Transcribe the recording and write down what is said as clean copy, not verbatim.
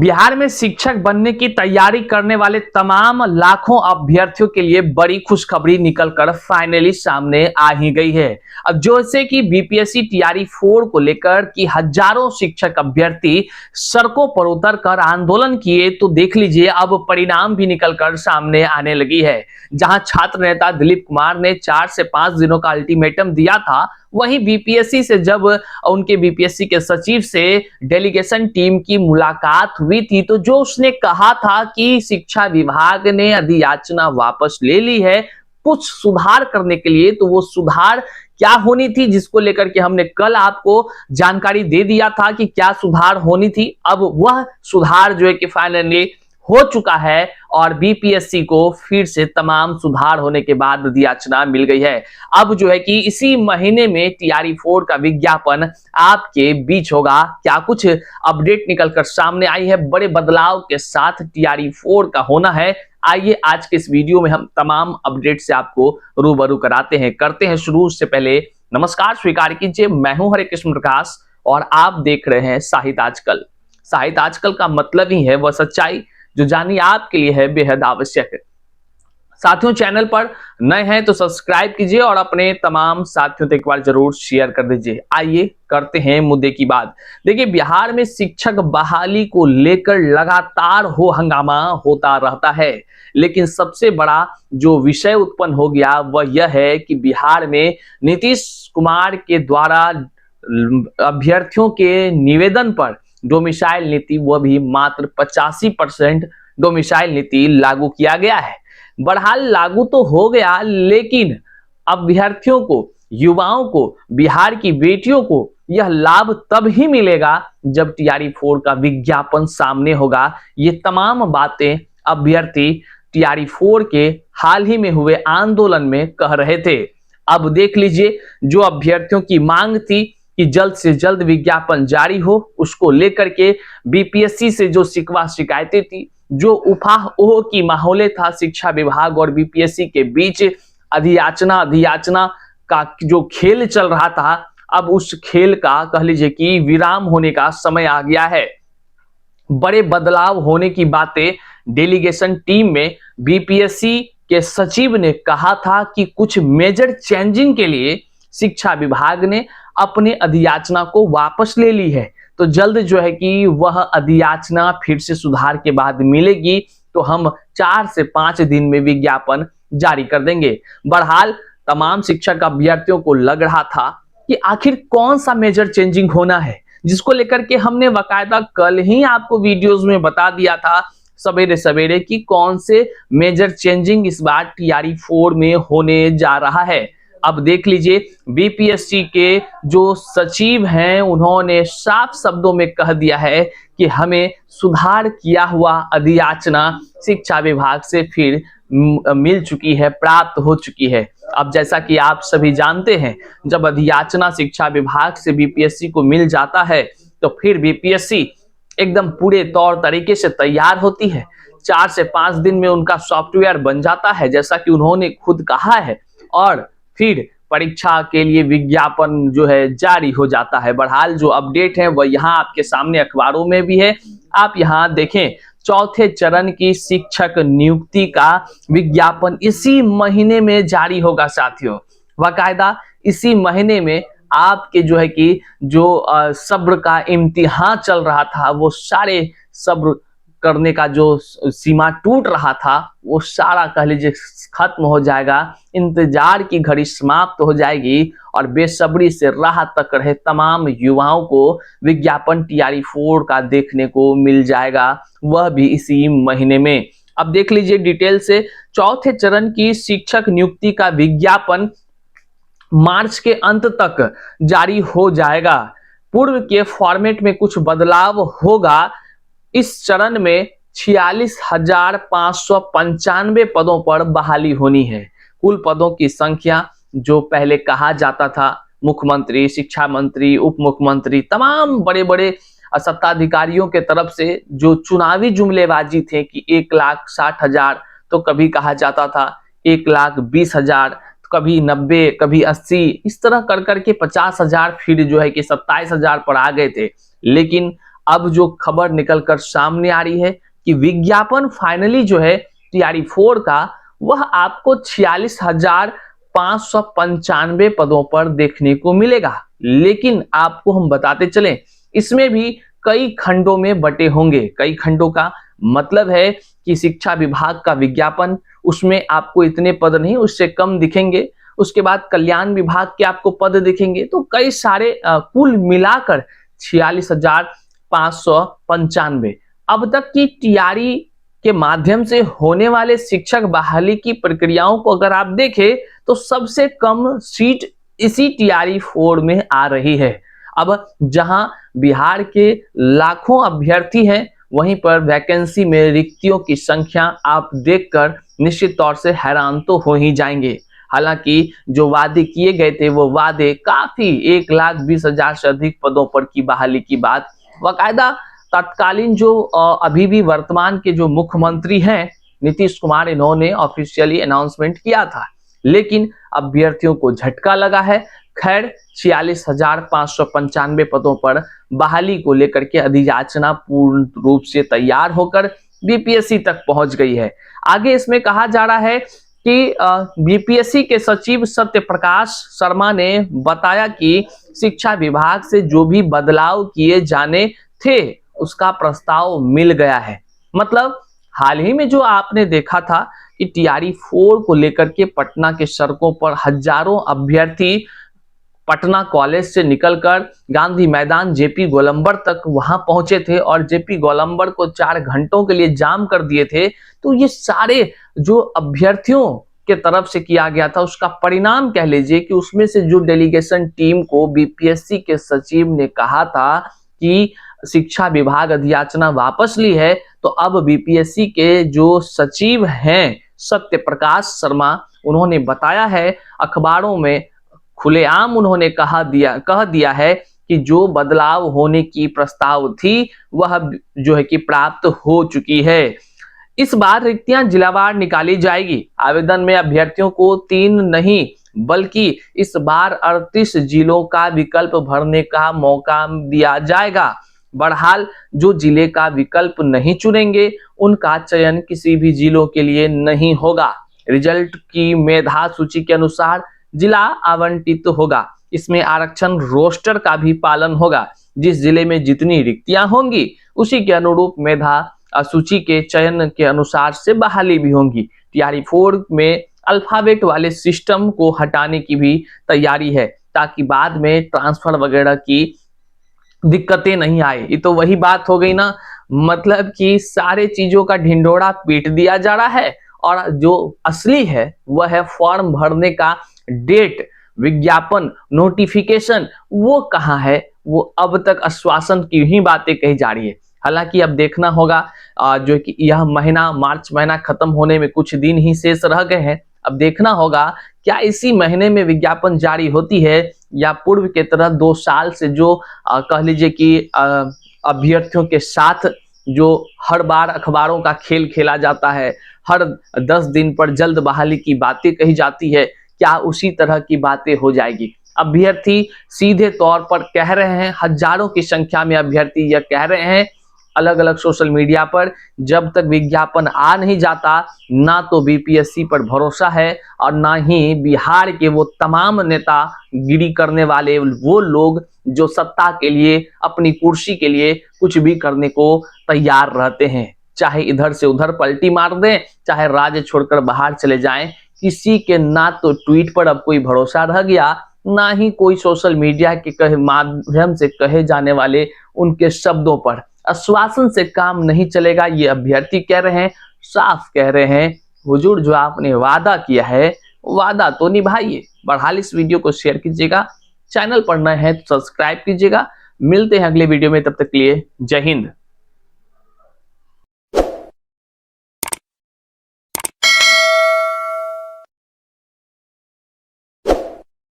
बिहार में शिक्षक बनने की तैयारी करने वाले तमाम लाखों अभ्यर्थियों के लिए बड़ी खुशखबरी निकलकर फाइनली सामने आ ही गई है। अब जैसे कि बीपीएससी टीआरई 4 को लेकर कि हजारों शिक्षक अभ्यर्थी सड़कों पर उतर कर आंदोलन किए, तो देख लीजिए अब परिणाम भी निकलकर सामने आने लगी है। जहां छात्र नेता दिलीप कुमार ने 4 से 5 दिनों का अल्टीमेटम दिया था, वहीं बीपीएससी से जब उनके बीपीएससी के सचिव से डेलीगेशन टीम की मुलाकात हुई थी, तो जो उसने कहा था कि शिक्षा विभाग ने अधियाचना वापस ले ली है कुछ सुधार करने के लिए, तो वो सुधार क्या होनी थी जिसको लेकर के हमने कल आपको जानकारी दे दिया था कि क्या सुधार होनी थी। अब वह सुधार जो है कि फाइनली हो चुका है और बीपीएससी को फिर से तमाम सुधार होने के बाद अधियाचना मिल गई है। अब जो है कि इसी महीने में टीआरई 4 का विज्ञापन आपके बीच होगा। क्या कुछ अपडेट निकलकर सामने आई है बड़े बदलाव के साथ टीआरई 4 का होना है, आइए आज के इस वीडियो में हम तमाम अपडेट से आपको रूबरू कराते हैं। करते हैं शुरू, उससे पहले नमस्कार स्वीकार कीजिए, मैं हूं हरे कृष्ण प्रकाश और आप देख रहे हैं साहित्य आजकल। साहित्य आजकल का मतलब ही है वह सच्चाई जो जानिए आपके लिए है बेहद आवश्यक है। साथियों, चैनल पर नए हैं तो सब्सक्राइब कीजिए और अपने तमाम साथियों तक एक बार जरूर शेयर कर दीजिए। आइए करते हैं मुद्दे की बात। देखिए, बिहार में शिक्षक बहाली को लेकर लगातार हंगामा होता रहता है, लेकिन सबसे बड़ा जो विषय उत्पन्न हो गया वह यह है कि बिहार में नीतीश कुमार के द्वारा अभ्यर्थियों के निवेदन पर डोमिसाइल नीति, वह भी मात्र 85% डोमिसाइल नीति लागू किया गया है। बहरहाल लागू तो हो गया, लेकिन अभ्यर्थियों को, युवाओं को, बिहार की बेटियों को यह लाभ तब ही मिलेगा जब टीआरई 4 का विज्ञापन सामने होगा। ये तमाम बातें अभ्यर्थी टीआरई 4 के हाल ही में हुए आंदोलन में कह रहे थे। अब देख लीजिए, जो अभ्यर्थियों की मांग थी कि जल्द से जल्द विज्ञापन जारी हो, उसको लेकर के बीपीएससी से जो शिकवा शिकायतें थी, जो उफाह की माहौल था शिक्षा विभाग और बीपीएससी के बीच, अधियाचना का जो खेल चल रहा था, अब उस खेल का कह लीजिए कि विराम होने का समय आ गया है। बड़े बदलाव होने की बातें डेलीगेशन टीम में बीपीएससी के सचिव ने कहा था कि कुछ मेजर चेंजिंग के लिए शिक्षा विभाग ने अपने अधियाचना को वापस ले ली है, तो जल्द जो है कि वह अधियाचना फिर से सुधार के बाद मिलेगी, तो हम 4 से 5 दिन में विज्ञापन जारी कर देंगे। बहरहाल तमाम शिक्षक अभ्यर्थियों को लग रहा था कि आखिर कौन सा मेजर चेंजिंग होना है, जिसको लेकर के हमने बाकायदा कल ही आपको वीडियोस में बता दिया था सवेरे सवेरे कि कौन से मेजर चेंजिंग इस बार टीआरई 4 में होने जा रहा है। अब देख लीजिए, बीपीएससी के जो सचिव हैं उन्होंने साफ शब्दों में कह दिया है कि हमें सुधार किया हुआ अधियाचना शिक्षा विभाग से फिर मिल चुकी है, प्राप्त हो चुकी है। अब जैसा कि आप सभी जानते हैं, जब अधियाचना शिक्षा विभाग से बीपीएससी को मिल जाता है तो फिर बीपीएससी एकदम पूरे तौर तरीके से तैयार होती है। 4 से 5 दिन में उनका सॉफ्टवेयर बन जाता है, जैसा कि उन्होंने खुद कहा है, और फिर परीक्षा के लिए विज्ञापन जो है जारी हो जाता है। बहरहाल जो अपडेट है वह यहाँ आपके सामने अखबारों में भी है, आप यहाँ देखें। चौथे चरण की शिक्षक नियुक्ति का विज्ञापन इसी महीने में जारी होगा साथियों। बाकायदा इसी महीने में आपके जो है कि जो सब्र का इम्तिहान चल रहा था, वो सारे सब्र करने का जो सीमा टूट रहा था, वो सारा कह लीजिए खत्म हो जाएगा। इंतजार की घड़ी समाप्त हो जाएगी और बेसब्री से राह तक रहे तमाम युवाओं को विज्ञापन टीआरई 4 का देखने को मिल जाएगा, वह भी इसी महीने में। अब देख लीजिए डिटेल से, चौथे चरण की शिक्षक नियुक्ति का विज्ञापन मार्च के अंत तक जारी हो जाएगा। पूर्व के फॉर्मेट में कुछ बदलाव होगा। इस चरण में 46,595 पदों पर बहाली होनी है। कुल पदों की संख्या जो पहले कहा जाता था, मुख्यमंत्री, शिक्षा मंत्री, उप मुख्यमंत्री, तमाम बड़े बड़े सत्ताधिकारियों के तरफ से जो चुनावी जुमलेबाजी थे कि 1,60,000, तो कभी कहा जाता था 1,20,000, कभी 90, कभी 80, इस तरह कर करके 50,000 फिर जो है कि 27,000 पर आ गए थे। लेकिन अब जो खबर निकलकर सामने आ रही है कि विज्ञापन फाइनली जो है टीआरई 4 का वह आपको 46,595 पदों पर देखने को मिलेगा। लेकिन आपको हम बताते चलें, इसमें भी कई खंडों में बटे होंगे। कई खंडों का मतलब है कि शिक्षा विभाग का विज्ञापन, उसमें आपको इतने पद नहीं, उससे कम दिखेंगे। उसके बाद कल्याण विभाग के आपको पद दिखेंगे। तो कई सारे कुल मिलाकर 46,595 अब तक की टीआरई के माध्यम से होने वाले शिक्षक बहाली की प्रक्रियाओं को अगर आप देखें तो सबसे कम सीट इसी टीआरई 4 में आ रही है। अब जहां बिहार के लाखों अभ्यर्थी हैं, वहीं पर वैकेंसी में रिक्तियों की संख्या आप देखकर निश्चित तौर से हैरान तो हो ही जाएंगे। हालांकि जो वादे किए गए थे वो वादे काफी 1,20,000 से अधिक पदों पर की बहाली की बात, बाकायदा तत्कालीन जो अभी भी वर्तमान के जो मुख्यमंत्री हैं नीतीश कुमार, इन्होंने ऑफिशियली अनाउंसमेंट किया था। लेकिन अभ्यर्थियों को झटका लगा है। खैर 46,595 पदों पर बहाली को लेकर के अधियाचना पूर्ण रूप से तैयार होकर बीपीएससी तक पहुंच गई है। आगे इसमें कहा जा रहा है कि बीपीएससी के सचिव सत्य प्रकाश शर्मा ने बताया कि शिक्षा विभाग से जो भी बदलाव किए जाने थे उसका प्रस्ताव मिल गया है। मतलब हाल ही में जो आपने देखा था कि टीआरई 4 को लेकर के पटना के सड़कों पर हजारों अभ्यर्थी पटना कॉलेज से निकलकर गांधी मैदान जेपी गोलंबर तक वहां पहुंचे थे और जेपी गोलंबर को 4 घंटों के लिए जाम कर दिए थे। तो ये सारे जो अभ्यर्थियों के तरफ से किया गया था उसका परिणाम कह लीजिए कि उसमें से जो डेलीगेशन टीम को बीपीएससी के सचिव ने कहा था कि शिक्षा विभाग अधियाचना वापस ली है, तो अब बीपीएससी के जो सचिव हैं सत्य प्रकाश शर्मा, उन्होंने बताया है अखबारों में खुलेआम उन्होंने कह दिया है कि जो बदलाव होने की प्रस्ताव थी वह जो है कि प्राप्त हो चुकी है। इस बार रिक्तियां जिलावार निकाली जाएगी। आवेदन में अभ्यर्थियों को 3 नहीं बल्कि इस बार 38 जिलों का विकल्प भरने का मौका दिया जाएगा। बहरहाल जो जिले का विकल्प नहीं चुनेंगे उनका चयन किसी भी जिलों के लिए नहीं होगा। रिजल्ट की मेधा सूची के अनुसार जिला आवंटित होगा। इसमें आरक्षण रोस्टर का भी पालन होगा। जिस जिले में जितनी रिक्तियां होंगी उसी के अनुरूप मेधा सूची के चयन के अनुसार से बहाली भी होंगी। टीआरई 4 में अल्फाबेट वाले सिस्टम को हटाने की भी तैयारी है ताकि बाद में ट्रांसफर वगैरह की दिक्कतें नहीं आए। ये तो वही बात हो गई ना, मतलब कि सारे चीजों का ढिंढोरा पीट दिया जा रहा है और जो असली है वह है फॉर्म भरने का डेट, विज्ञापन, नोटिफिकेशन, वो कहाँ है? वो अब तक आश्वासन की ही बातें कही जा रही है। हालांकि अब देखना होगा जो कि यह महीना मार्च महीना खत्म होने में कुछ दिन ही शेष रह गए हैं। अब देखना होगा क्या इसी महीने में विज्ञापन जारी होती है या पूर्व के तरह 2 साल से जो कह लीजिए कि अभ्यर्थियों के साथ जो हर बार अखबारों का खेल खेला जाता है, हर 10 दिन पर जल्द बहाली की बातें कही जाती है, क्या उसी तरह की बातें हो जाएगी? अभ्यर्थी सीधे तौर पर कह रहे हैं, हजारों की संख्या में अभ्यर्थी यह कह रहे हैं अलग अलग सोशल मीडिया पर, जब तक विज्ञापन आ नहीं जाता ना तो बीपीएससी पर भरोसा है और ना ही बिहार के वो तमाम नेता गिरी करने वाले वो लोग जो सत्ता के लिए, अपनी कुर्सी के लिए कुछ भी करने को तैयार रहते हैं। चाहे इधर से उधर पलटी मार दें, चाहे राज्य छोड़कर बाहर चले जाएं, किसी के ना तो ट्वीट पर अब कोई भरोसा रह गया, ना ही कोई सोशल मीडिया के माध्यम से कहे जाने वाले उनके शब्दों पर। आश्वासन से काम नहीं चलेगा, ये अभ्यर्थी कह रहे हैं, साफ कह रहे हैं। हुजूर जो आपने वादा किया है वादा तो निभाइए। बहरहाल इस वीडियो को शेयर कीजिएगा, चैनल पर नए हैं तो सब्सक्राइब कीजिएगा। मिलते हैं अगले वीडियो में, तब तक के लिए जय हिंद।